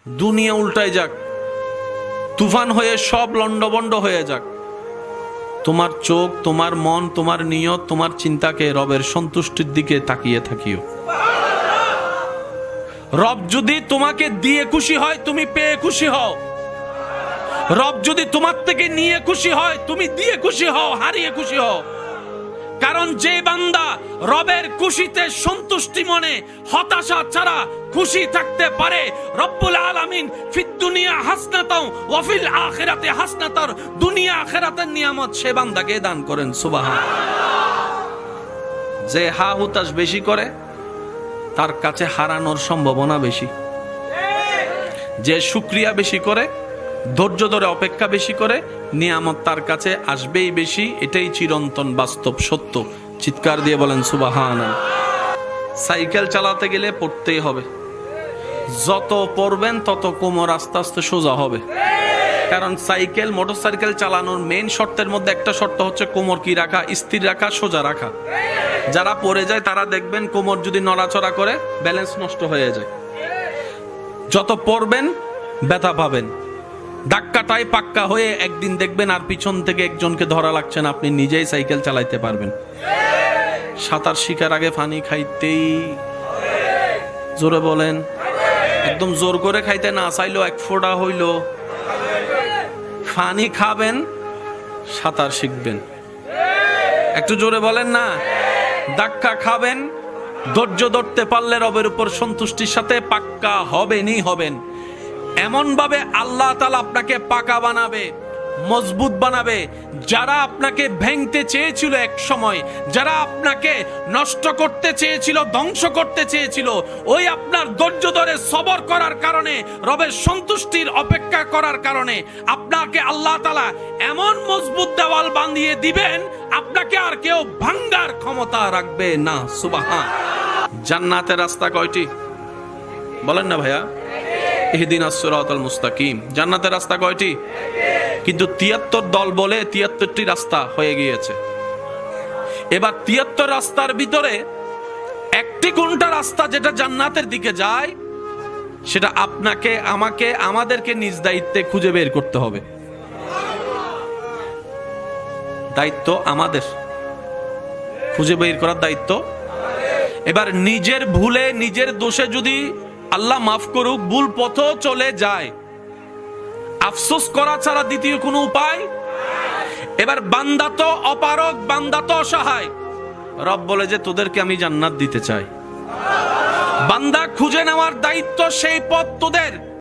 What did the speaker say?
দুনিয়া উল্টায় যাক, তুফান হয়ে সব লন্ডভন্ড হয়ে যাক, তোমার চোখ, তোমার মন, তোমার নিয়ত, তোমার চিন্তাকে রবের সন্তুষ্টির দিকে তাকিয়ে থাকিও। রব যদি তোমাকে দিয়ে খুশি হয়, তুমি পেয়ে খুশি হও। রব যদি তোমার থেকে নিয়ে খুশি হয়, তুমি দিয়ে খুশি হও, হারিয়ে খুশি হও। কারণ যে বান্দা রবের খুশিতে সন্তুষ্টি মনে হতাশা ছাড়া খুশি থাকতে পারে, রব্বুল আলামিন ফিদ দুনিয়া হাসনাতাও ওয়া ফিল আখিরাতি হাসনাতার, দুনিয়া আখিরাতের নিয়ামত সে বান্দাকে দান করেন। সুবহানাল্লাহ। যে হা হুতাশ বেশি করে তার কাছে হারানোর সম্ভাবনা বেশি। যে শুকরিয়া বেশি করে, ধৈর্য ধরে অপেক্ষা বেশি করে, নিয়ামত তার কাছে আসবেই বেশি। এটাই চিরন্তন বাস্তব সত্য। চিৎকার দিয়ে বলেন সুবহানাল্লাহ। সাইকেল চালাতে গেলে পড়তেই হবে। যত পড়বেন তত কোমর আস্তে আস্তে সোজা হবে। কারণ সাইকেল, মোটরসাইকেল চালানোর মেইন শর্তের মধ্যে একটা শর্ত হচ্ছে কোমর কি রাখা, স্থির রাখা, সোজা রাখা। যারা পড়ে যায় তারা দেখবেন কোমর যদি নড়াচড়া করে ব্যালেন্স নষ্ট হয়ে যায়। যত পড়বেন ব্যথা পাবেন। ধাক্কাটাই পাক্কা হয়ে একদিন দেখবেন আর পিছন থেকে একজনকে ধরা লাগছে না, আপনি নিজেই সাইকেল চালাইতে পারবেন। সাঁতার শিখার আগে পানি খাইতেই, জোরে বলেন, একদম জোর করে খাইতে না চাইলো এক ফোঁটা হইল পানি খাবেন, সাঁতার শিখবেন। একটু জোরে বলেন না। ধাক্কা খাবেন, ধৈর্য ধরতে পারলে রবের উপর সন্তুষ্টির সাথে পাক্কা হবেনই হবেন। এমন ভাবে আল্লাহ তাআলা আপনাকে পাকা বানাবে, মজবুত বানাবে। যারা আপনাকে ভেঙতে চেয়েছিল এক সময়, যারা আপনাকে নষ্ট করতে চেয়েছিল, ধ্বংস করতে চেয়েছিল, ওই আপনার ধৈর্য ধরে সবর করার কারণে, রবের সন্তুষ্টির অপেক্ষা করার কারণে আপনাকে আল্লাহ তাআলা এমন মজবুত দেওয়াল বাঁধিয়ে দিবেন, আপনাকে আর কেউ ভাঙার ক্ষমতা রাখবে না। সুবহান। জান্নাতের রাস্তা কয়টি বলেন না ভাইয়া? ইহদিনাস সিরাতাল মুস্তাকিম। জান্নাতের রাস্তা কয়টি? কিন্তু ৭৩ দল বলে ৭৩টি রাস্তা হয়ে গিয়েছে। এবার ৭৩ রাস্তার ভিতরে একটি কোনটা রাস্তা যেটা জান্নাতের দিকে যায়, সেটা আপনাকে, আমাকে, আমাদেরকে নিজ দায়িত্বে খুঁজে বের করতে হবে। দায়িত্ব আমাদের, খুঁজে বের করার দায়িত্ব। এবার নিজের ভুলে, নিজের দোষে যদি আল্লাহ মাফ করুক ভুল পথও চলে যায়, আফসোস করা ছাড়া দ্বিতীয় কোনো উপায়। এবার বান্দা তো অপারগ, বান্দা তো অসহায়। রব বলে যে তোদেরকে আমি জান্নাত দিতে চাই। বান্দা খুঁজে নেওয়ার দায়িত্ব, সেই পথ তোদের।